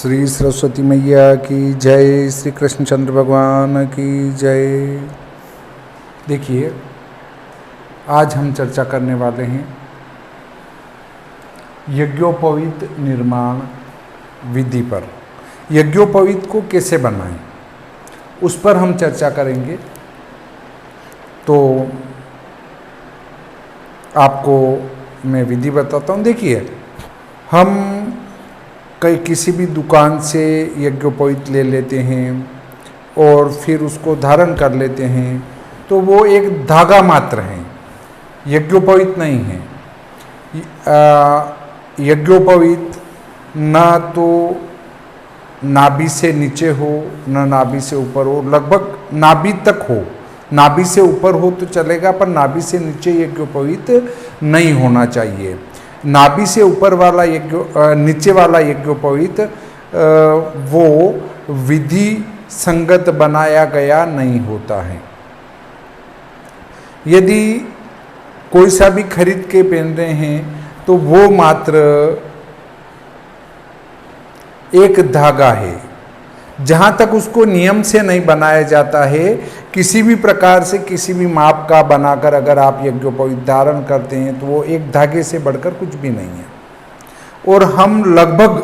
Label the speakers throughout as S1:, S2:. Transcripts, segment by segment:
S1: श्री सरस्वती मैया की जय, श्री कृष्णचंद्र भगवान की जय। देखिए, आज हम चर्चा करने वाले हैं यज्ञोपवीत निर्माण विधि पर। यज्ञोपवीत को कैसे बनाएं, उस पर हम चर्चा करेंगे। तो आपको मैं विधि बताता हूँ। देखिए, हम किसी भी दुकान से यज्ञोपवीत ले लेते हैं और फिर उसको धारण कर लेते हैं, तो वो एक धागा मात्र है, यज्ञोपवीत नहीं है। यज्ञोपवीत ना तो नाभि से नीचे हो, ना नाभि से ऊपर हो, लगभग नाभि तक हो। नाभि से ऊपर हो तो चलेगा, पर नाभि से नीचे यज्ञोपवीत नहीं होना चाहिए। नाभि से ऊपर वाला नीचे वाला यज्ञोपवीत वो विधि संगत बनाया गया नहीं होता है। यदि कोई सा भी खरीद के पहन रहे हैं तो वो मात्र एक धागा है। जहाँ तक उसको नियम से नहीं बनाया जाता है, किसी भी प्रकार से किसी भी माप का बनाकर अगर आप यज्ञोपवीत धारण करते हैं तो वो एक धागे से बढ़कर कुछ भी नहीं है। और हम लगभग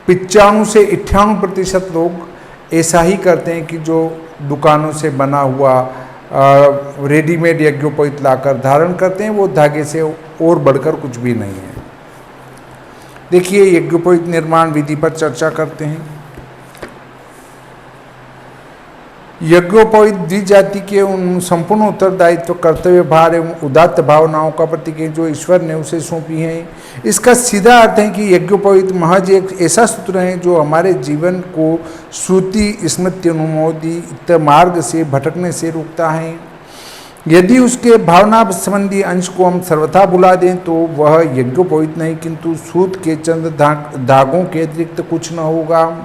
S1: 95 से 98% लोग ऐसा ही करते हैं कि जो दुकानों से बना हुआ रेडीमेड यज्ञोपवीत लाकर धारण करते हैं, वो धागे से और बढ़कर कुछ भी नहीं है। देखिए, यज्ञोपवीत निर्माण विधि पर चर्चा करते हैं। यज्ञोपवीत द्विजाति के उन संपूर्ण उत्तरदायित्व, कर्तव्य भार एवं उदात्त भावनाओं का प्रतीक है जो ईश्वर ने उसे सौंपी है। इसका सीधा अर्थ है कि यज्ञोपवीत महज एक ऐसा सूत्र है जो हमारे जीवन को श्रुति स्मृति अनुमोदित मार्ग से भटकने से रोकता है। यदि उसके भावना संबंधी अंश को हम सर्वथा भुला दें तो वह यज्ञोपवीत नहीं, किंतु सूत के चंद धागों के अतिरिक्त कुछ न होगा।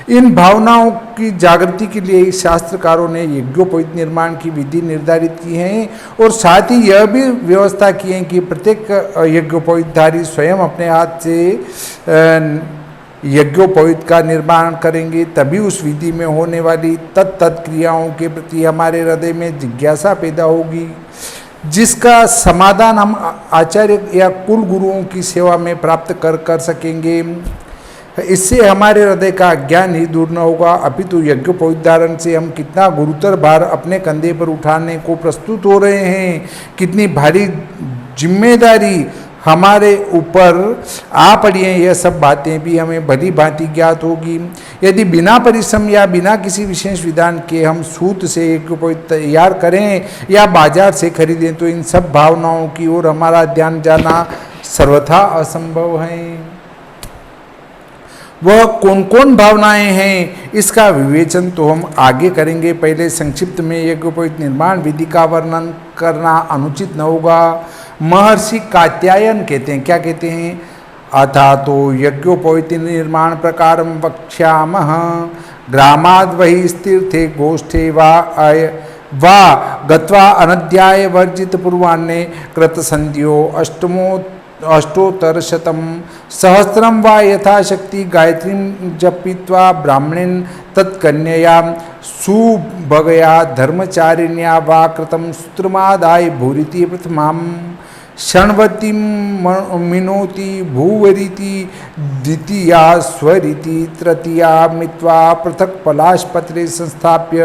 S1: इन भावनाओं की जागृति के लिए शास्त्रकारों ने यज्ञोपवीत निर्माण की विधि निर्धारित की है और साथ ही यह भी व्यवस्था की है कि प्रत्येक यज्ञोपवीतधारी स्वयं अपने हाथ से यज्ञोपवीत का निर्माण करेंगे। तभी उस विधि में होने वाली तत्त क्रियाओं के प्रति हमारे हृदय में जिज्ञासा पैदा होगी, जिसका समाधान हम आचार्य या कुल गुरुओं की सेवा में प्राप्त कर सकेंगे। इससे हमारे हृदय का अज्ञान ही दूर न होगा, अपितु यज्ञोपवीत धारण से हम कितना गुरुतर भार अपने कंधे पर उठाने को प्रस्तुत हो रहे हैं, कितनी भारी जिम्मेदारी हमारे ऊपर आ पड़ी है, यह सब बातें भी हमें भली भांति ज्ञात होगी। यदि बिना परिश्रम या बिना किसी विशेष विधान के हम सूत से यज्ञोपवीत तैयार करें या बाजार से खरीदें तो इन सब भावनाओं की ओर हमारा ध्यान जाना सर्वथा असंभव है। वह कौन कौन भावनाएं हैं, इसका विवेचन तो हम आगे करेंगे। पहले संक्षिप्त में यज्ञोपवीत निर्माण विधि का वर्णन करना अनुचित न होगा। महर्षि कात्यायन कहते हैं, क्या कहते हैं? अथा तो यज्ञोपवीत निर्माण प्रकारम वक्ष्यामः ग्रामाद् बहिः स्थिते गोष्ठे वा गत्वा अनध्याय वर्जित पूर्वान्ने कृतसंध्यो अष्टोत्तरशतं सहस्रम वा यथाशक्ति गायत्रीं जपित्वा ब्राह्मणेन तत्कन्यया सुभगया धर्मचारिण्या वा कृतं सूत्रमादाय भूरिति प्रथमां षण्वतीं मिनोति भूवरीति द्वितीया स्वरीति तृतीया मित्वा पृथक पलाशपत्रे संस्थाप्य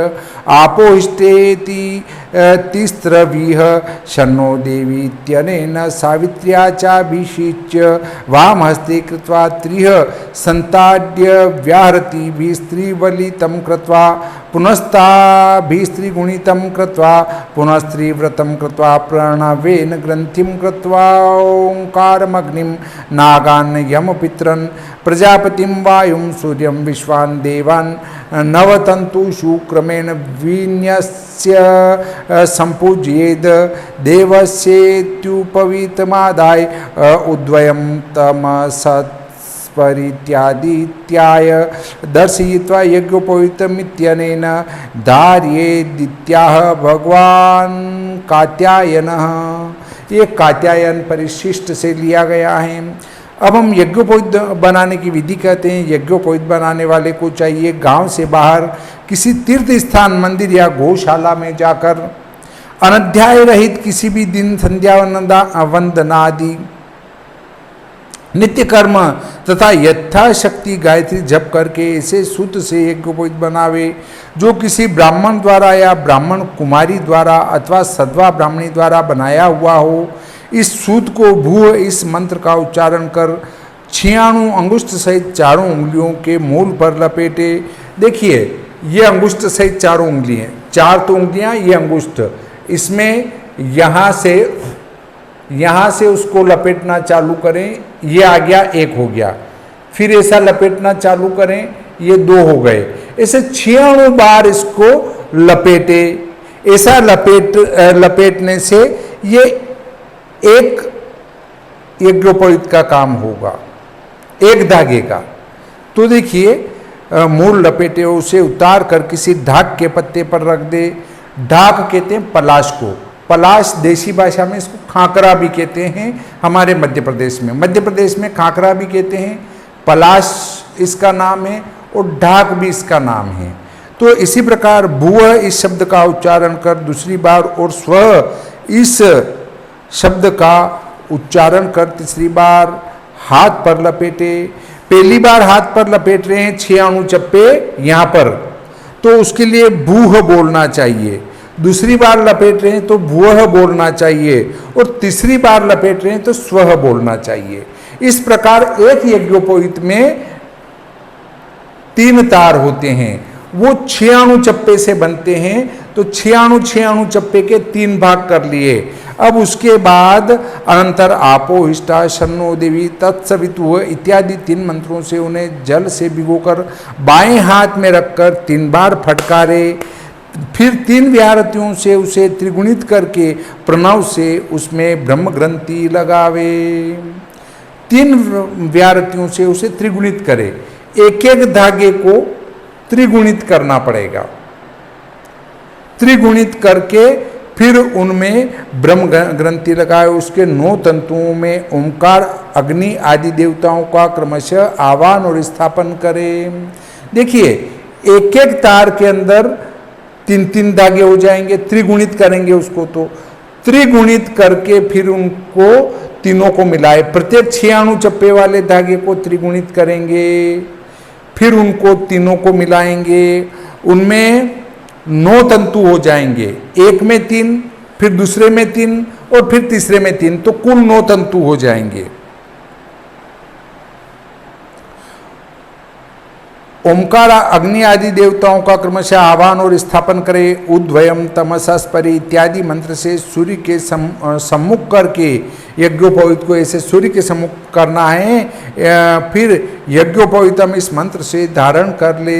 S1: आपोहिष्टेति तिस्रविह शन्नो देवी इत्यनेन सावित्र्या चाभिषिच्य वामहस्ते कृत्वा त्रिः संताड्य व्याहरति स्त्रीवलितं कृत्वा पुनस्ताभिस्त्रीगुणितं कृत्वा पुनः स्त्रीव्रतं कृत्वा प्रणवेन ग्रंथिं कृत्वा ओंकारमग्निं नागान् यमपितरन् प्रजापतिं वायुं सूर्यं विश्वान् देवान् नवतन्तुषु क्रमेण विन्यस्य संपूजयेद। देवस्येत्युपवीतमादाय उद्वयं तमसत् परित्यादित्याय दर्शयित्वा यज्ञोपवीतमित्यनेन धारयेदित्याह भगवान् कात्यायनः। ये कात्यायन परिशिष्ट से लिया गया है। अब हम यज्ञोपवीत बनाने की विधि कहते हैं। यज्ञोपवीत बनाने वाले को चाहिए गांव से बाहर किसी तीर्थ स्थान, मंदिर या गौशाला में जाकर अनध्याय रहित किसी भी दिन संध्या वंदना आदि नित्य कर्म तथा यथाशक्ति गायत्री जप करके ऐसे सूत से यज्ञोपवीत बनावे जो किसी ब्राह्मण द्वारा या ब्राह्मण कुमारी द्वारा अथवा सद्वा ब्राह्मणी द्वारा बनाया हुआ हो। इस सूत को भूः इस मंत्र का उच्चारण कर 96 अंगुष्ठ सहित चारों उंगलियों के मूल पर लपेटे। देखिए ये अंगुष्ठ सहित चारों उंगली हैं, 4 तो उंगलियां, ये अंगुष्ठ, इसमें यहाँ से उसको लपेटना चालू करें, ये आ गया 1 हो गया, फिर ऐसा लपेटना चालू करें, ये 2 हो गए, ऐसे 96 बार इसको लपेटे। ऐसा लपेटने से ये एक यज्ञोपवीत का काम होगा, एक धागे का। तो देखिए मूल लपेटे उसे उतार कर किसी ढाक के पत्ते पर रख दे। ढाक कहते हैं पलाश को, पलाश देसी भाषा में इसको खाकरा भी कहते हैं हमारे मध्य प्रदेश में। मध्य प्रदेश में खाकरा भी कहते हैं, पलाश इसका नाम है और ढाक भी इसका नाम है। तो इसी प्रकार भूः इस शब्द का उच्चारण कर दूसरी बार और स्वः इस शब्द का उच्चारण कर तीसरी बार हाथ पर लपेटे। पहली बार हाथ पर लपेट रहे हैं 96 चप्पे यहाँ पर, तो उसके लिए भूः बोलना चाहिए। दूसरी बार लपेट रहे हैं तो भूः बोलना चाहिए और तीसरी बार लपेट रहे हैं तो स्वः बोलना चाहिए। इस प्रकार एक यज्ञोपवीत में 3 तार होते हैं, वो 96 चप्पे से बनते हैं। तो 96 चप्पे के 3 भाग कर लिए। अब उसके बाद अनंतर आपो हिष्ठा शन्नो देवी तत्सवितुः इत्यादि 3 मंत्रों से उन्हें जल से भिगोकर बाएं हाथ में रखकर 3 बार फटकारे। फिर 3 व्याहृतियों से उसे त्रिगुणित करके प्रणव से उसमें ब्रह्म ग्रंथि लगावे। 3 व्याहृतियों से उसे त्रिगुणित करे, एक एक धागे को त्रिगुणित करना पड़ेगा। त्रिगुणित करके फिर उनमें ब्रह्म ग्रंथि लगाए। उसके 9 तंतुओं में ओंकार, अग्नि आदि देवताओं का क्रमशः आह्वान और स्थापन करें। देखिए एक एक तार के अंदर 3-3 धागे हो जाएंगे, त्रिगुणित करेंगे उसको। तो त्रिगुणित करके फिर उनको तीनों को मिलाए, प्रत्येक 96 चप्पे वाले धागे को त्रिगुणित करेंगे, फिर उनको तीनों को मिलाएंगे, उनमें 9 तंतु हो जाएंगे। एक में 3, फिर दूसरे में 3 और फिर तीसरे में 3, तो कुल 9 तंतु हो जाएंगे। ओंकार, अग्नि आदि देवताओं का क्रमशः आह्वान और स्थापन करे। उद्वयम तमसस्परि इत्यादि मंत्र से सूर्य के सम्मुख करके यज्ञोपवीत को ऐसे सूर्य के सम्मुख करना है। फिर यज्ञोपवीतम इस मंत्र से धारण कर ले।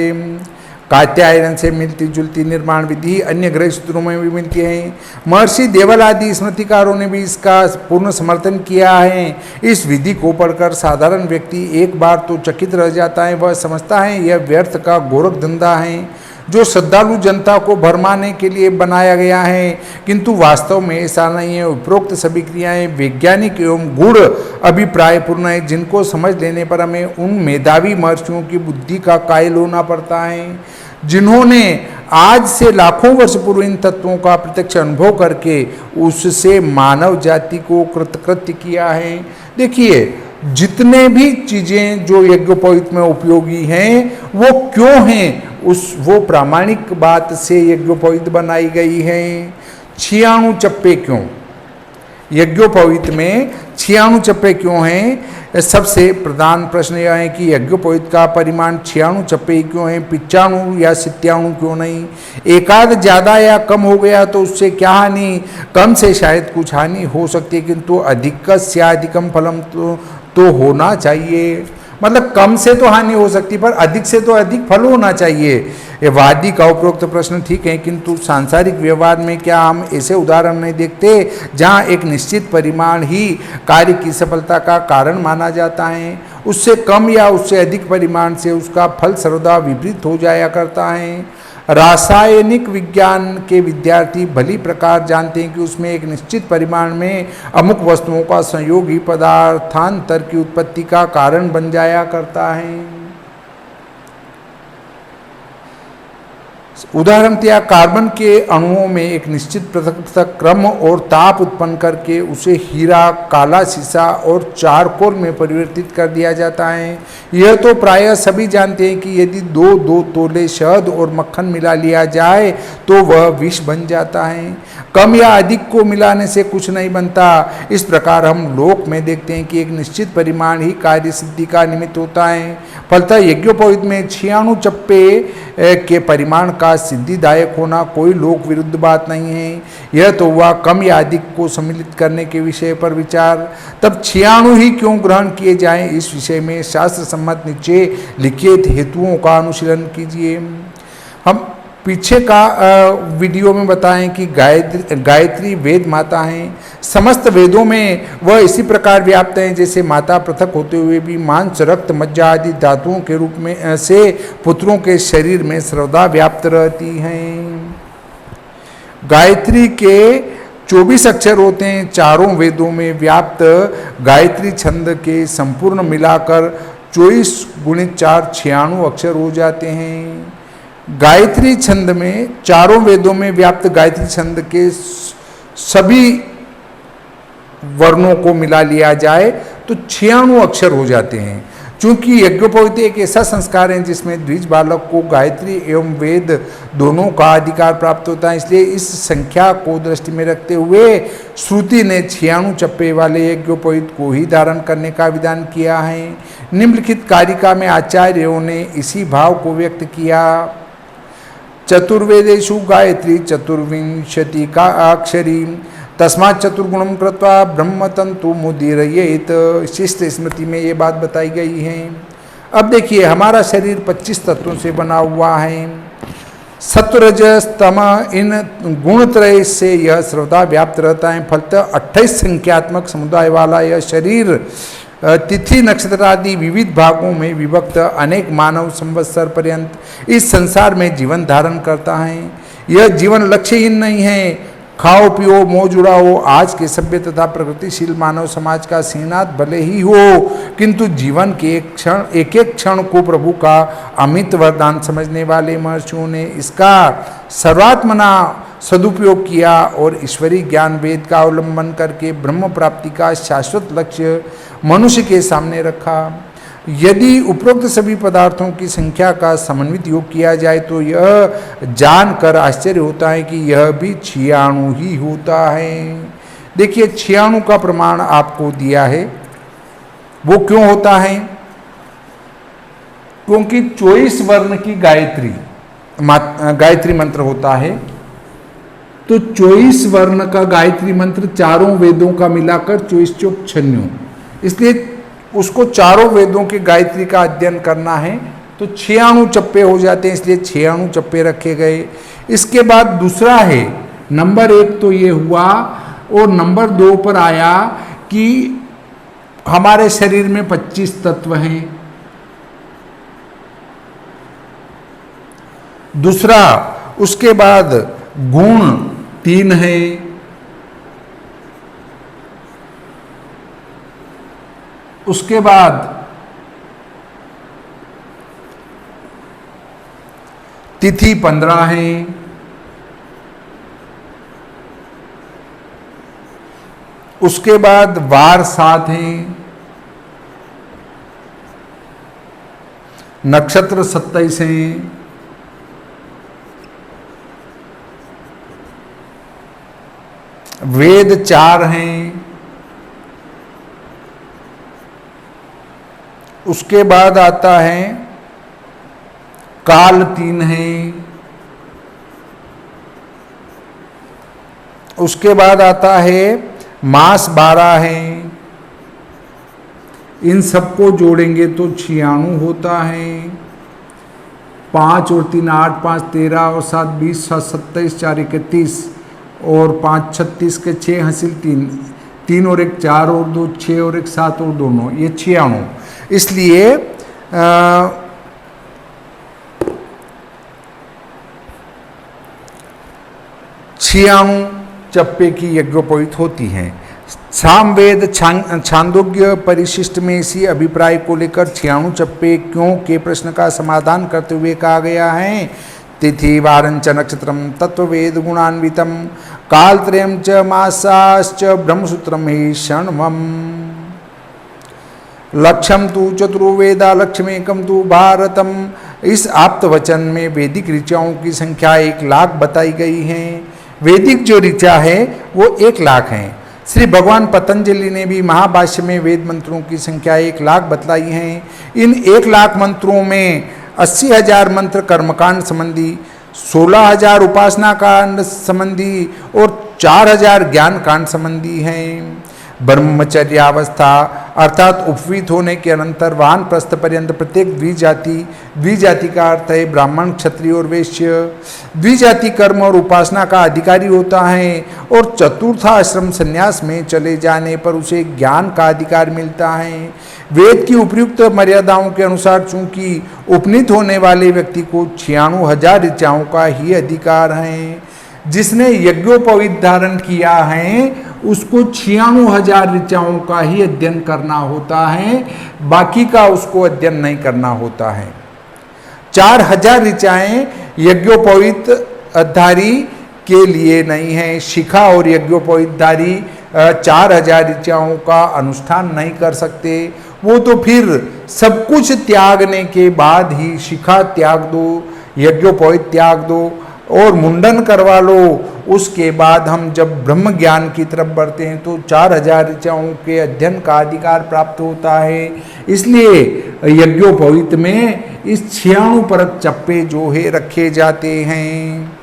S1: कात्यायन से मिलती जुलती निर्माण विधि अन्य ग्रह सूत्रों में भी मिलती है। महर्षि देवल आदि स्मृतिकारों ने भी इसका पूर्ण समर्थन किया है। इस विधि को पढ़कर साधारण व्यक्ति एक बार तो चकित रह जाता है, वह समझता है यह व्यर्थ का गोरख धंधा है जो श्रद्धालु जनता को भरमाने के लिए बनाया गया है, किंतु वास्तव में ऐसा नहीं है। उपरोक्त सभी क्रियाएं वैज्ञानिक एवं गूढ़ अभिप्राय पूर्ण है, जिनको समझ लेने पर हमें उन मेधावी महर्षियों की बुद्धि का कायल होना पड़ता है जिन्होंने आज से लाखों वर्ष पूर्व इन तत्वों का प्रत्यक्ष अनुभव करके उससे मानव जाति को कृतकृत्य किया है। देखिए जितने भी चीजें जो यज्ञोपवीत में उपयोगी हैं वो क्यों हैं, वो प्रामाणिक बात से यज्ञोपवीत बनाई गई है। 96 चप्पे क्यों यज्ञोपवीत में 96 चप्पे क्यों हैं? सबसे प्रधान प्रश्न यह है कि यज्ञोपवीत का परिमाण 96 चप्पे ही क्यों है, 95 या 97 क्यों नहीं? एकाध ज्यादा या कम हो गया तो उससे क्या हानि? कम से शायद कुछ हानि हो सकती है, किंतु अधिकम फलम तो होना चाहिए। मतलब कम से तो हानि हो सकती पर अधिक से तो अधिक फल होना चाहिए। ये वादी का उपरोक्त प्रश्न ठीक है, किंतु सांसारिक व्यवहार में क्या हम ऐसे उदाहरण नहीं देखते जहां एक निश्चित परिमाण ही कार्य की सफलता का कारण माना जाता है, उससे कम या उससे अधिक परिमाण से उसका फल सर्वदा विपरीत हो जाया करता है। रासायनिक विज्ञान के विद्यार्थी भली प्रकार जानते हैं कि उसमें एक निश्चित परिमाण में अमुक वस्तुओं का संयोग ही पदार्थांतर की उत्पत्ति का कारण बन जाया करता है। उदाहरणतया कार्बन के अणुओं में एक निश्चित पृथक पृथक क्रम और ताप उत्पन्न करके उसे हीरा, काला शीशा और चारकोल में परिवर्तित कर दिया जाता है। यह तो प्रायः सभी जानते हैं कि यदि दो तोले शहद और मक्खन मिला लिया जाए तो वह विष बन जाता है। कम या अधिक को मिलाने से कुछ नहीं बनता। इस प्रकार हम लोक में देखते हैं कि एक निश्चित परिमाण ही कार्य सिद्धि का निमित्त होता है। फलतः यज्ञोपवीत में 96 चप्पे के परिमाण का सिद्धिदायक होना कोई लोक विरुद्ध बात नहीं है। यह तो हुआ कम या अधिक को सम्मिलित करने के विषय पर विचार। तब 96 ही क्यों ग्रहण किए जाएं, इस विषय में शास्त्र सम्मत नीचे लिखित हेतुओं का अनुशीलन कीजिए। हम पीछे का वीडियो में बताएं कि गायत्री वेद माता हैं। समस्त वेदों में वह इसी प्रकार व्याप्त हैं जैसे माता पृथक होते हुए भी मांस, रक्त, मज्जा आदि धातुओं के रूप में से पुत्रों के शरीर में सर्वदा व्याप्त रहती हैं। गायत्री के 24 अक्षर होते हैं। चारों वेदों में व्याप्त गायत्री छंद के संपूर्ण मिलाकर 24 × 4 96 अक्षर हो जाते हैं। गायत्री छंद में चारों वेदों में व्याप्त गायत्री छंद के सभी वर्णों को मिला लिया जाए तो 96 अक्षर हो जाते हैं। चूंकि यज्ञोपवीत एक ऐसा संस्कार है जिसमें द्विज बालक को गायत्री एवं वेद दोनों का अधिकार प्राप्त होता है, इसलिए इस संख्या को दृष्टि में रखते हुए श्रुति ने 96 चप्पे वाले यज्ञोपवीत को ही धारण करने का विधान किया है। निम्नलिखित कारिका में आचार्यों ने इसी भाव को व्यक्त किया। चतुर्वेदेषु गायत्री चतुर्विंशति का अक्षरी तस्मात् चतुर्गुणम कृत्वा ब्रह्मतंतु मुदीरयेत। शिष्ट स्मृति में ये बात बताई गई है। अब देखिए, हमारा शरीर 25 तत्वों से बना हुआ है। सत्वरजस तम इन गुणत्रय से यह सर्वदा व्याप्त रहता है। फलतः 28 संख्यात्मक समुदाय वाला यह शरीर तिथि नक्षत्र आदि विविध भागों में विभक्त अनेक मानव संवत्सर पर्यंत इस संसार में जीवन धारण करता है। यह जीवन लक्ष्यहीन नहीं है। खाओ पियो मौज उड़ाओ आज के सभ्य तथा प्रगतिशील मानव समाज का सिंहनाद भले ही हो, किंतु जीवन के एक एक क्षण को प्रभु का अमित वरदान समझने वाले महर्षियों ने इसका सर्वात्मना सदुपयोग किया और ईश्वरीय ज्ञान वेद का अवलंबन करके ब्रह्म प्राप्ति का शाश्वत लक्ष्य मनुष्य के सामने रखा। यदि उपरोक्त सभी पदार्थों की संख्या का समन्वित योग किया जाए तो यह जानकर आश्चर्य होता है कि यह भी 96 ही होता है। देखिए, 96 का प्रमाण आपको दिया है। वो क्यों होता है? क्योंकि 24 वर्ण की गायत्री मंत्र होता है, तो 24 वर्ण का गायत्री मंत्र चारों वेदों का मिलाकर 24 × 96, इसलिए उसको चारों वेदों के गायत्री का अध्ययन करना है तो 96 चप्पे हो जाते हैं, इसलिए 96 चप्पे रखे गए। इसके बाद दूसरा है, नंबर 1 तो ये हुआ, और नंबर 2 पर आया कि हमारे शरीर में 25 तत्व हैं। दूसरा, उसके बाद गुण 3 है। उसके बाद तिथि 15 है। उसके बाद वार 7 हैं। नक्षत्र 27 हैं। वेद 4 हैं। उसके बाद आता है काल 3 है। उसके बाद आता है मास 12 है। इन सबको जोड़ेंगे तो 96 होता है। 5 और 3 8, 5 13 और 7 20, 7 27, 4 31 और 5 36 के 6 हासिल 3, 3 और 1 4 और 2 6 और 1 7 और 2 9, ये 96। इसलिए छियाणु चप्पे की यज्ञोपवीत होती हैं। सामवेद छांदोग्य परिशिष्ट में इसी अभिप्राय को लेकर छियाणु चप्पे क्यों के प्रश्न का समाधान करते हुए कहा गया है। तिथि वारंच नक्षत्रम तत्ववेद गुणान्वितम कालत्रयम च मासाश्च ब्रह्मसूत्रम ही शरणमम लक्ष्यम तु चतुर्वेदा लक्ष्यमेकम तु भारतम। इस आप्त वचन में वैदिक ऋचाओं की संख्या 1 लाख बताई गई है। वैदिक जो ऋचा है वो 1 लाख है। श्री भगवान पतंजलि ने भी महाभाष्य में वेद मंत्रों की संख्या 1 लाख बतलाई है। इन 1 लाख मंत्रों में 80,000 मंत्र कर्मकांड संबंधी, 16,000 उपासना कांड संबंधी और 4,000 ज्ञान कांड संबंधी हैं। ब्रह्मचर्यावस्था अर्थात उपवीत होने के अनंतर वान प्रस्थ पर्यंत प्रत्येक द्विजाति का अर्थ है ब्राह्मण, क्षत्रिय और वैश्य, द्विजाति कर्म और उपासना का अधिकारी होता है और चतुर्थाश्रम संन्यास में चले जाने पर उसे ज्ञान का अधिकार मिलता है। वेद की उपयुक्त मर्यादाओं के अनुसार चूंकि उपनीत होने वाले व्यक्ति को 96,000 ऋचाओं का ही अधिकार है। जिसने यज्ञोपवीत धारण किया है उसको 96,000 ऋचाओं का ही अध्ययन करना होता है, बाकी का उसको अध्ययन नहीं करना होता है। 4,000 ऋचाएं यज्ञोपवीत धारी के लिए नहीं है। शिखा और यज्ञोपवीत धारी 4,000 ऋचाओं का अनुष्ठान नहीं कर सकते। वो तो फिर सब कुछ त्यागने के बाद ही शिखा त्याग दो, यज्ञोपवीत त्याग दो और मुंडन करवा लो। उसके बाद हम जब ब्रह्म ज्ञान की तरफ बढ़ते हैं तो 4,000 ऋचाओं के अध्ययन का अधिकार प्राप्त होता है। इसलिए यज्ञोपवीत में इस 96 परत चप्पे जो है रखे जाते हैं।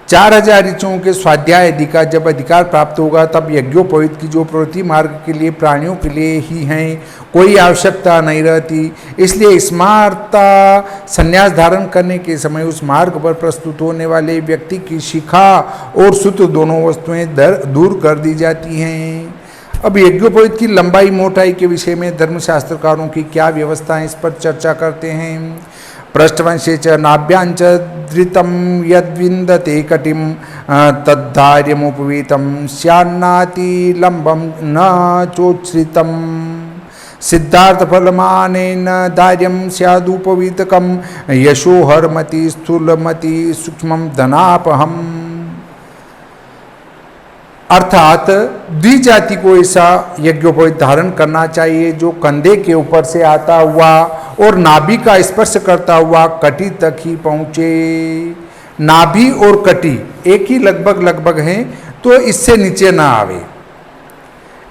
S1: 4,000 ऋचाओं के स्वाध्याय आदि का जब अधिकार प्राप्त होगा तब यज्ञोपवीत की जो प्रवृत्ति मार्ग के लिए प्राणियों के लिए ही हैं, कोई आवश्यकता नहीं रहती। इसलिए स्मार्ता संन्यास धारण करने के समय उस मार्ग पर प्रस्तुत होने वाले व्यक्ति की शिखा और सूत्र दोनों वस्तुएं दूर कर दी जाती हैं। अब यज्ञोपवीत की लंबाई मोटाई के विषय में धर्मशास्त्रकारों की क्या व्यवस्था है, इस पर चर्चा करते हैं। पृष्ठवंशे च नाभ्यांच धृतं यद्विन्दते कटिं तद्धार्यमुपवीतं स्यान्नाति लंबं न चोच्छ्रितं सिद्धार्थफलमानेन धार्यं स्यादुपवीतकं यशोहरमति स्थूलमति सूक्ष्मं धनापहम्। अर्थात द्विजाति को ऐसा यज्ञोपवीत धारण करना चाहिए जो कंधे के ऊपर से आता हुआ और नाभि का स्पर्श करता हुआ कटी तक ही पहुँचे। नाभि और कटी एक ही लगभग हैं, तो इससे नीचे ना आवे,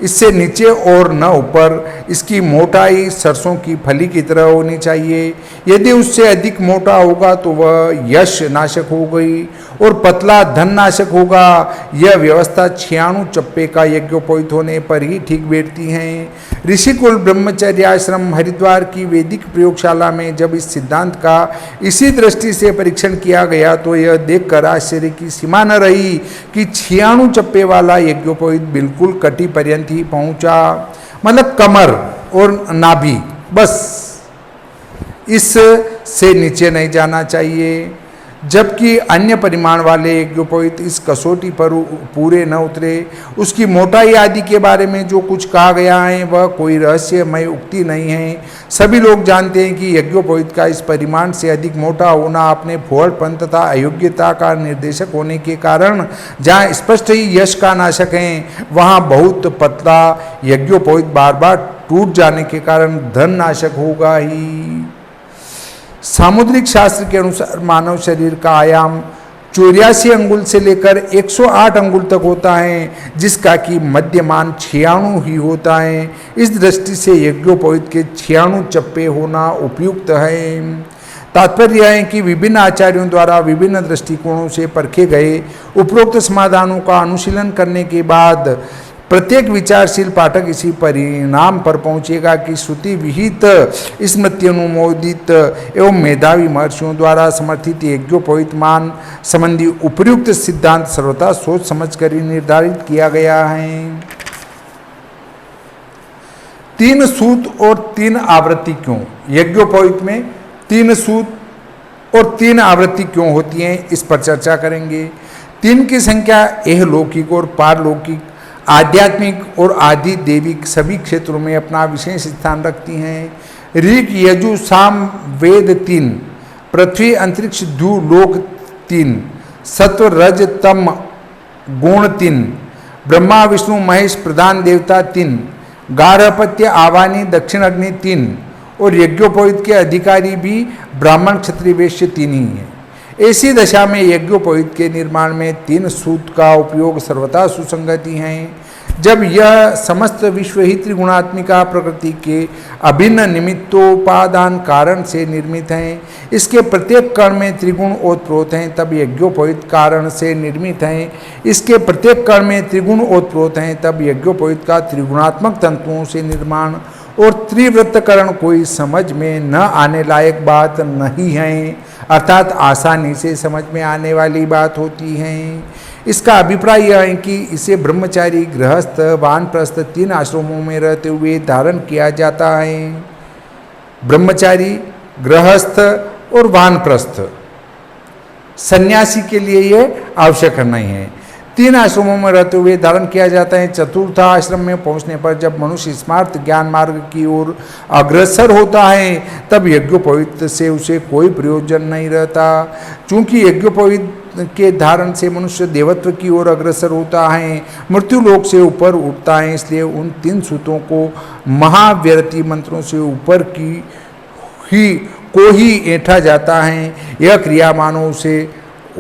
S1: इससे नीचे और न ऊपर। इसकी मोटाई सरसों की फली की तरह होनी चाहिए। यदि उससे अधिक मोटा होगा तो वह यश नाशक हो गई और पतला धन नाशक होगा। यह व्यवस्था 96 चप्पे का यज्ञोपवीत होने पर ही ठीक बैठती हैं। ऋषिकुल ब्रह्मचर्य आश्रम हरिद्वार की वैदिक प्रयोगशाला में जब इस सिद्धांत का इसी दृष्टि से परीक्षण किया गया तो यह देखकर आश्चर्य की सीमा न रही कि 96 चप्पे वाला यज्ञोपवीत बिल्कुल कटी पर्यंत ही पहुंचा, मतलब कमर और नाभि, बस इस से नीचे नहीं जाना चाहिए। जबकि अन्य परिमाण वाले यज्ञोपवीत इस कसौटी पर पूरे न उतरे। उसकी मोटाई आदि के बारे में जो कुछ कहा गया है वह कोई रहस्यमय उक्ति नहीं है। सभी लोग जानते हैं कि यज्ञोपवीत का इस परिमाण से अधिक मोटा होना अपने फोड़पन तथा अयोग्यता का निर्देशक होने के कारण जहाँ स्पष्ट ही यश का नाशक है, वहाँ बहुत पतला यज्ञोपवीत बार बार टूट जाने के कारण धन नाशक होगा ही। सामुद्रिक शास्त्र के अनुसार मानव शरीर का आयाम 84 अंगुल से लेकर 108 अंगुल तक होता है, जिसका कि मध्यमान 96 ही होता है। इस दृष्टि से यज्ञोपवीत के 96 चप्पे होना उपयुक्त है। तात्पर्य यह है कि विभिन्न आचार्यों द्वारा विभिन्न दृष्टिकोणों से परखे गए उपरोक्त समाधानों का अनुशीलन करने के बाद प्रत्येक विचारशील पाठक इसी परिणाम पर पहुंचेगा कि श्रुति विहित स्मृति अनुमोदित एवं मेधावी महर्षियों द्वारा समर्थित यज्ञोपवीत मान संबंधी उपयुक्त सिद्धांत सर्वथा सोच समझकर ही निर्धारित किया गया है। 3 सूत और 3 आवृत्ति क्यों? यज्ञोपवीत में 3 सूत और 3 आवृत्ति क्यों होती हैं, इस पर चर्चा करेंगे। 3 की संख्या एहलौकिक और पारलौकिक, आध्यात्मिक और आदि दैविक सभी क्षेत्रों में अपना विशेष स्थान रखती हैं। ऋग यजु साम वेद 3, पृथ्वी अंतरिक्ष द्यू लोक 3, सत्व रज तम गुण 3, ब्रह्मा विष्णु महेश प्रधान देवता 3, गार्हपत्य आवानी दक्षिण अग्नि 3 और यज्ञोपवीत के अधिकारी भी ब्राह्मण क्षत्रिय वैश्य 3 ही हैं। ऐसी दशा में यज्ञोपवीत के निर्माण में 3 सूत का उपयोग सर्वथा सुसंगति है। जब यह समस्त विश्व ही त्रिगुणात्मिका प्रकृति के अभिन्न निमित्तोपादान कारण से निर्मित हैं, इसके प्रत्येक कण में त्रिगुण ओतप्रोत हैं, तब यज्ञोपवीत कारण से निर्मित हैं। इसके प्रत्येक कण में त्रिगुण ओतप्रोत हैं, तब यज्ञोपवीत का त्रिगुणात्मक तंतुओं से निर्माण और त्रिवृत्तकरण कोई समझ में न आने लायक बात नहीं है, अर्थात आसानी से समझ में आने वाली बात होती है। इसका अभिप्राय यह है कि इसे ब्रह्मचारी, गृहस्थ, वानप्रस्थ 3 आश्रमों में रहते हुए धारण किया जाता है। ब्रह्मचारी, गृहस्थ और वानप्रस्थ सन्यासी के लिए ये आवश्यक नहीं है। 3 आश्रमों में रहते हुए धारण किया जाता है। चतुर्थ आश्रम में पहुंचने पर जब मनुष्य स्मार्त ज्ञान मार्ग की ओर अग्रसर होता है, तब यज्ञोपवीत से उसे कोई प्रयोजन नहीं रहता। चूंकि यज्ञोपवीत के धारण से मनुष्य देवत्व की ओर अग्रसर होता है, मृत्यु लोक से ऊपर उठता है, इसलिए उन 3 सूतों को महाव्यरति मंत्रों से ऊपर को ही ऐंठा जाता है। यह क्रिया मानव से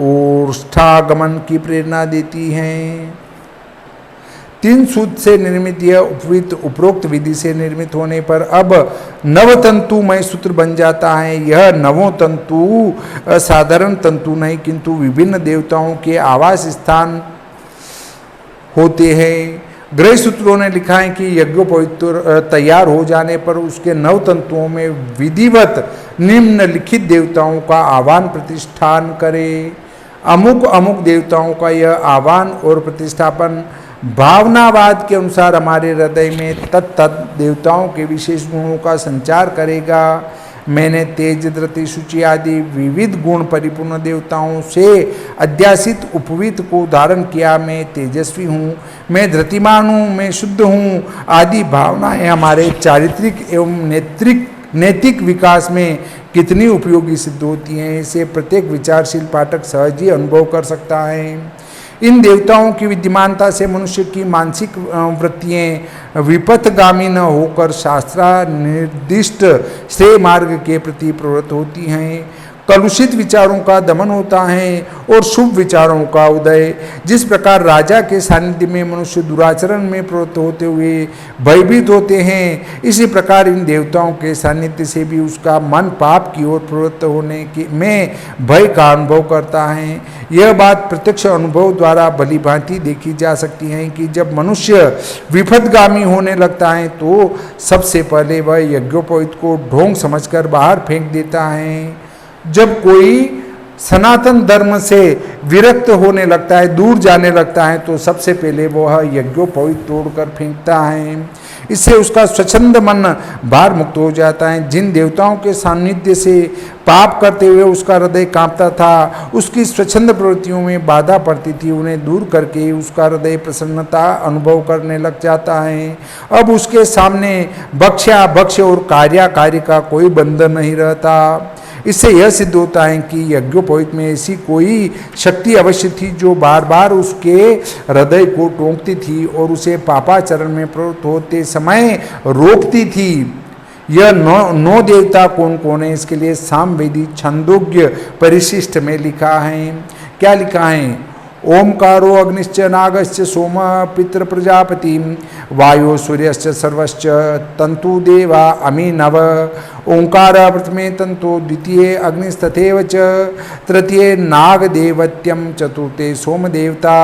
S1: ओष्ठागमन की प्रेरणा देती है। 3 सूत से निर्मित यह उपवीत उपरोक्त विधि से निर्मित होने पर अब नवतंतुमय सूत्र बन जाता है। यह नवों तंतु साधारण तंतु नहीं, किंतु विभिन्न देवताओं के आवास स्थान होते हैं। गृह सूत्रों ने लिखा है कि यज्ञोपवीत तैयार हो जाने पर उसके 9 तंतुओं में विधिवत निम्नलिखित देवताओं का आह्वान प्रतिष्ठान करे। अमुक अमुक देवताओं का यह आह्वान और प्रतिष्ठापन भावनावाद के अनुसार हमारे हृदय में तत्त देवताओं के विशेष गुणों का संचार करेगा। मैंने तेज, धृति, शुचि आदि विविध गुण परिपूर्ण देवताओं से अध्यासित उपवीत को धारण किया। मैं तेजस्वी हूँ, मैं धृतिमान हूँ, मैं शुद्ध हूँ आदि भावनाएं हमारे चारित्रिक एवं नैतिक विकास में कितनी उपयोगी सिद्ध होती हैं, इसे प्रत्येक विचारशील पाठक सहज ही अनुभव कर सकता है। इन देवताओं की विद्यमानता से मनुष्य की मानसिक वृत्तियाँ विपथगामी न होकर शास्त्रा निर्दिष्ट श्रेय मार्ग के प्रति प्रवृत्त होती हैं। कलुषित विचारों का दमन होता है और शुभ विचारों का उदय। जिस प्रकार राजा के सानिध्य में मनुष्य दुराचरण में प्रवृत्त होते हुए भयभीत होते हैं, इसी प्रकार इन देवताओं के सानिध्य से भी उसका मन पाप की ओर प्रवृत्त होने की में भय का अनुभव करता है। यह बात प्रत्यक्ष अनुभव द्वारा भली भांति देखी जा सकती है कि जब मनुष्य विपथगामी होने लगता है तो सबसे पहले वह यज्ञोपवीत को ढोंग समझकर बाहर फेंक देता है। जब कोई सनातन धर्म से विरक्त होने लगता है, दूर जाने लगता है, तो सबसे पहले वह यज्ञोपवीत तोड़कर फेंकता है। इससे उसका स्वच्छंद मन भार मुक्त हो जाता है। जिन देवताओं के सानिध्य से पाप करते हुए उसका हृदय कांपता था, उसकी स्वच्छंद प्रवृत्तियों में बाधा पड़ती थी, उन्हें दूर करके उसका हृदय प्रसन्नता अनुभव करने लग जाता है। अब उसके सामने भक्ष्य और कार्य का कोई बंधन नहीं रहता। इससे यह सिद्ध होता है कि यज्ञोपवीत में ऐसी कोई शक्ति अवश्य थी जो बार बार उसके हृदय को टोंकती थी और उसे पापाचरण में प्रवृत्त होते समय रोकती थी। यह नौ देवता कौन कौन है, इसके लिए सामवेदी छंदोग्य परिशिष्ट में लिखा है। क्या लिखा है? ओंकारो अग्निश्च नागश्च सोम पितृ प्रजापति वायु सूर्यश्च सर्वश्च तंतु देवा अमी नव। ओंकार प्रथमे तंतो द्वितीय अग्निस्तथैव च तृतीय नागदेवत्यम चतुर्थे सोमदेवता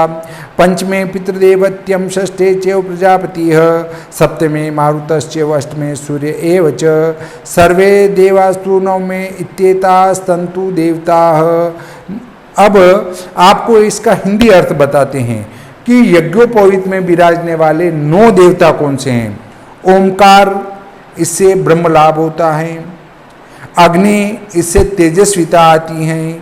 S1: पंचमे पितृदेवत्यम षष्ठे च प्रजापतिः सप्तमे मारुतश्च अष्टमे सूर्य एव च सर्वे देवास्तु नवमे इत्येतास्तंतु देवताः। अब आपको इसका हिंदी अर्थ बताते हैं कि यज्ञोपवीत में विराजने वाले 9 देवता कौन से हैं। ओमकार, इससे ब्रह्म लाभ होता है। अग्नि, इससे तेजस्विता आती है।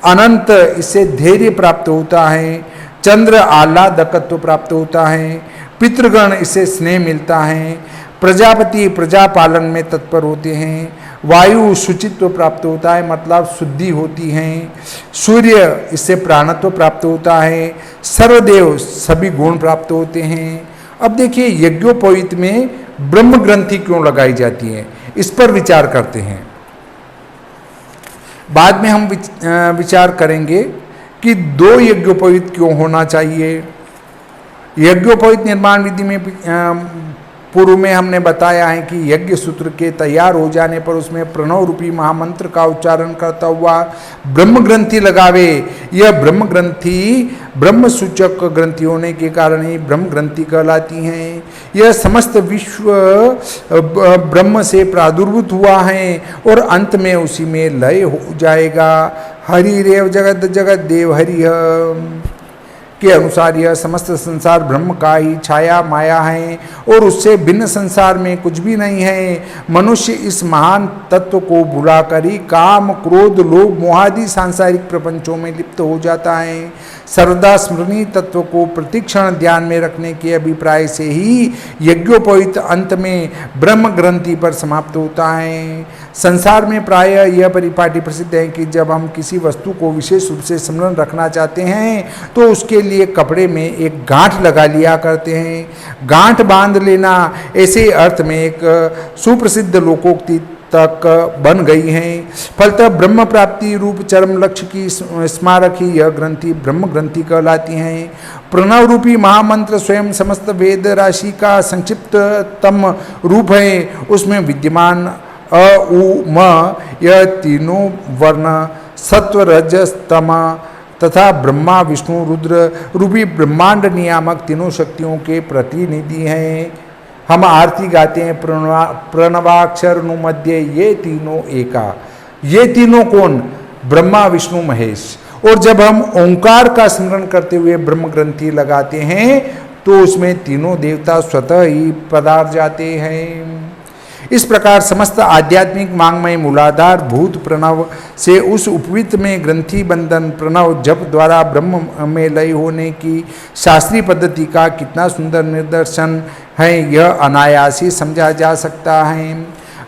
S1: अनंत, इससे धैर्य प्राप्त होता है। चंद्र, आह्लादकत्व प्राप्त होता है। पितृगण, इससे स्नेह मिलता है। प्रजापति, प्रजा पालन में तत्पर होते हैं। वायु, शुचित्व प्राप्त होता है, मतलब शुद्धि होती है। सूर्य, इससे प्राणत्व प्राप्त होता है। सर्वदेव, सभी गुण प्राप्त होते हैं। अब देखिए यज्ञोपवीत में ब्रह्म ग्रंथि क्यों लगाई जाती है, इस पर विचार करते हैं। बाद में हम विचार करेंगे कि 2 यज्ञोपवीत क्यों होना चाहिए। यज्ञोपवीत निर्माण विधि में पूर्व में हमने बताया है कि यज्ञ सूत्र के तैयार हो जाने पर उसमें प्रणव रूपी महामंत्र का उच्चारण करता हुआ ब्रह्म ग्रंथि लगावे। यह ब्रह्म ग्रंथि ब्रह्म सूचक ग्रंथि होने के कारण ही ब्रह्म ग्रंथि कहलाती हैं। यह समस्त विश्व ब्रह्म से प्रादुर्भूत हुआ है और अंत में उसी में लय हो जाएगा। हरि रेव जगत जगत देव हरि के अनुसार यह समस्त संसार ब्रह्म का ही छाया माया है और उससे भिन्न संसार में कुछ भी नहीं है। मनुष्य इस महान तत्व को भुलाकर ही काम, क्रोध, लोभ, मोहादि सांसारिक प्रपंचों में लिप्त हो जाता है। सर्वदा स्मरणीय तत्व को प्रतिक्षण ध्यान में रखने के अभिप्राय से ही यज्ञोपवीत अंत में ब्रह्म ग्रंथि पर समाप्त होता है। संसार में प्रायः यह परिपाटी प्रसिद्ध है कि जब हम किसी वस्तु को विशेष रूप से स्मरण रखना चाहते हैं तो उसके लिए कपड़े में एक गांठ लगा लिया करते हैं। गांठ बांध लेना ऐसे अर्थ में एक सुप्रसिद्ध लोकोक्ति तक बन गई हैं। फलतः ब्रह्म प्राप्ति रूप चरम लक्ष्य की स्मारक ही यह ग्रंथि ब्रह्म ग्रंथि कहलाती हैं। प्रणव रूपी महामंत्र स्वयं समस्त वेद राशि का संक्षिप्ततम रूप है। उसमें विद्यमान अ, उ, म यह तीनों वर्ण सत्व, रजस, तम तथा ब्रह्मा, विष्णु, रुद्र रूपी ब्रह्मांड नियामक तीनों शक्तियों के प्रतिनिधि हैं। हम आरती गाते हैं प्रणवाक्षर नुमध्य ये तीनों एका। ये तीनों कौन? ब्रह्मा, विष्णु, महेश। और जब हम ओंकार का स्मरण करते हुए ब्रह्म ग्रंथि लगाते हैं तो उसमें तीनों देवता स्वतः ही पधार जाते हैं। इस प्रकार समस्त आध्यात्मिक मांगमय मूलाधार भूत प्रणव से उस उपवीत में ग्रंथि बंधन प्रणव जप द्वारा ब्रह्म में लय होने की शास्त्रीय पद्धति का कितना सुंदर निदर्शन है, यह अनायास ही समझा जा सकता है।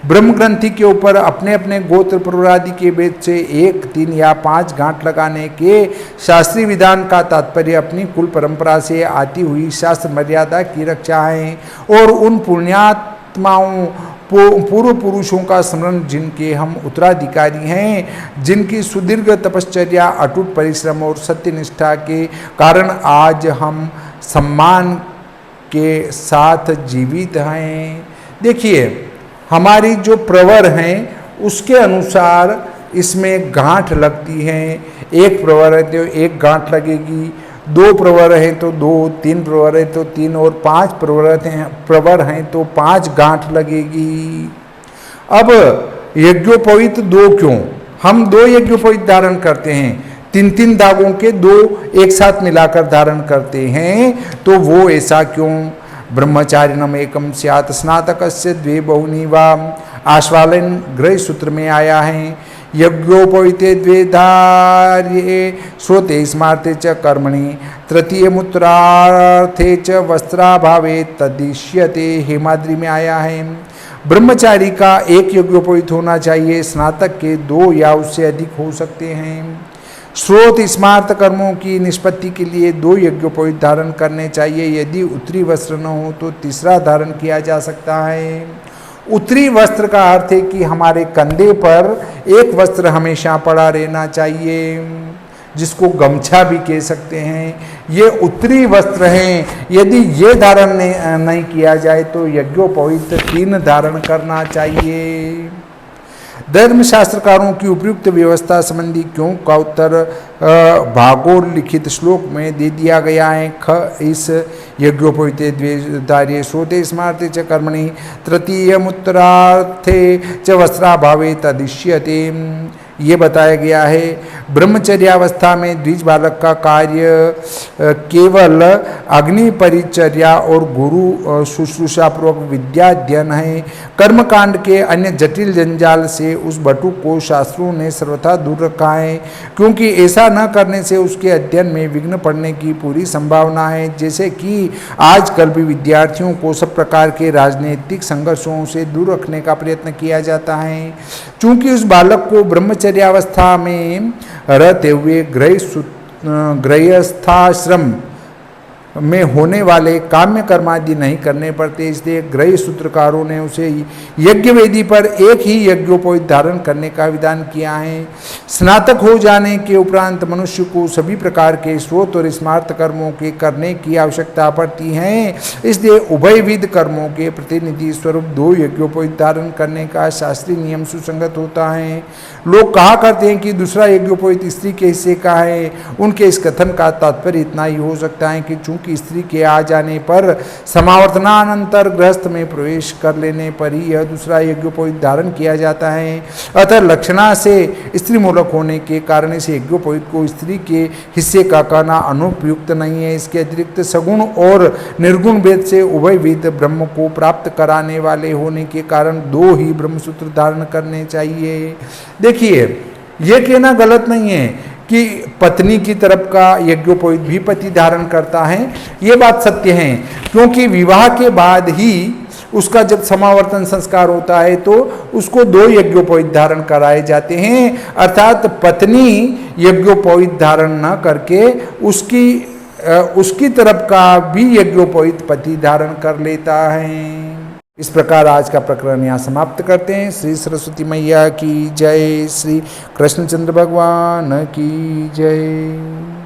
S1: ब्रह्म ग्रंथि के ऊपर अपने अपने गोत्र पुरादि के भेद से 1, 3 या 5 गांठ लगाने के शास्त्रीय विधान का तात्पर्य अपनी कुल परंपरा से आती हुई शास्त्र मर्यादा की रक्षा है और उन पुण्यात्माओं पूर्व पुरुषों का स्मरण जिनके हम उत्तराधिकारी हैं, जिनकी सुदीर्घ तपश्चर्या, अटूट परिश्रम और सत्यनिष्ठा के कारण आज हम सम्मान के साथ जीवित हैं। देखिए हमारी जो प्रवर हैं उसके अनुसार इसमें गांठ लगती हैं। 1 प्रवर है तो 1 गांठ लगेगी, 2 प्रवर हैं तो 2, 3 प्रवर है तो 3 और 5 प्रवर हैं तो 5 गांठ लगेगी। अब यज्ञोपवीत 2 क्यों? हम 2 यज्ञोपवीत धारण करते हैं, 3-3 दागों के 2 एक साथ मिलाकर धारण करते हैं, तो वो ऐसा क्यों? ब्रह्मचारिणम एकम स्यात् स्नातकस्य 2 बहुनी वा आश्वालन ग्रह सूत्र में आया है। यज्ञोपवीते 2 धार्ये श्रोते स्मार्ते च कर्मणि तृतीय मूत्रार्थे च वस्त्राभावे तदिश्यते, हेमाद्रि में आया है। ब्रह्मचारी का 1 यज्ञोपवीत होना चाहिए, स्नातक के 2 या उससे अधिक हो सकते हैं। श्रोत स्मार्त कर्मों की निष्पत्ति के लिए 2 यज्ञोपवीत धारण करने चाहिए। यदि उत्तरी वस्त्र न हो तो तीसरा धारण किया जा सकता है। उत्तरी वस्त्र का अर्थ है कि हमारे कंधे पर एक वस्त्र हमेशा पड़ा रहना चाहिए, जिसको गमछा भी कह सकते हैं। ये उत्तरी वस्त्र हैं। यदि ये धारण नहीं किया जाए तो यज्ञोपवीत 3 धारण करना चाहिए। धर्मशास्त्रकारों की उपयुक्त व्यवस्था संबंधी क्यों का उत्तर भागोर लिखित श्लोक में दे दिया गया है। ख इस यज्ञोपवीते 2 धार्ये श्रोते स्मार्ते च कर्मणि तृतीय मूत्रार्थे च वस्त्राभावे तदिश्यते, ये बताया गया है। ब्रह्मचर्यावस्था में द्विज बालक का कार्य केवल अग्नि परिचर्या और गुरु शुश्रूषा पूर्वक विद्या अध्ययन है। कर्मकांड के अन्य जटिल जंजाल से उस बटुक को शास्त्रों ने सर्वथा दूर रखा है, क्योंकि ऐसा न करने से उसके अध्ययन में विघ्न पड़ने की पूरी संभावना है। जैसे कि आजकल भी विद्यार्थियों को सब प्रकार के राजनीतिक संघर्षों से दूर रखने का प्रयत्न किया जाता है। चूंकि उस बालक को ब्रह्मचर्यावस्था में रहते हुए गृहस्थाश्रम में होने वाले काम्य कर्मादि नहीं करने पड़ते, इसलिए गृह सूत्रकारों ने उसे यज्ञ वेदी पर एक ही यज्ञोपवीत धारण करने का विधान किया है। स्नातक हो जाने के उपरांत मनुष्य को सभी प्रकार के स्रोत और स्मार्त कर्मों के करने की आवश्यकता पड़ती है, इसलिए उभयविध कर्मों के प्रतिनिधि स्वरूप 2 यज्ञोपवीत धारण करने का शास्त्रीय नियम सुसंगत होता है। लोग कहा करते हैं कि दूसरा यज्ञोपवीत स्त्री के हिस्से का है। उनके इस कथन का तात्पर्य इतना ही हो सकता है कि चूंकि स्त्री के आ जाने पर समावर्तनानंतर गृहस्थ में प्रवेश कर लेने पर ही यह दूसरा यज्ञोपवीत धारण किया जाता है, अतः लक्षणा से स्त्री मूलक होने के कारण इस यज्ञोपवीत को स्त्री के हिस्से का कहना अनुपयुक्त नहीं है। इसके अतिरिक्त सगुण और निर्गुण भेद से उभयविध ब्रह्म को प्राप्त कराने वाले होने के कारण 2 ही ब्रह्मसूत्र धारण करने चाहिए। देखिए, यह कहना गलत नहीं है कि पत्नी की तरफ का यज्ञोपवीत भी पति धारण करता है, ये बात सत्य है, क्योंकि विवाह के बाद ही उसका जब समावर्तन संस्कार होता है तो उसको 2 यज्ञोपवीत धारण कराए जाते हैं, अर्थात पत्नी यज्ञोपवीत धारण न करके उसकी तरफ का भी यज्ञोपवीत पति धारण कर लेता है। इस प्रकार आज का प्रकरण यहाँ समाप्त करते हैं। श्री सरस्वती मैया की जय, श्री कृष्णचंद्र भगवान की जय।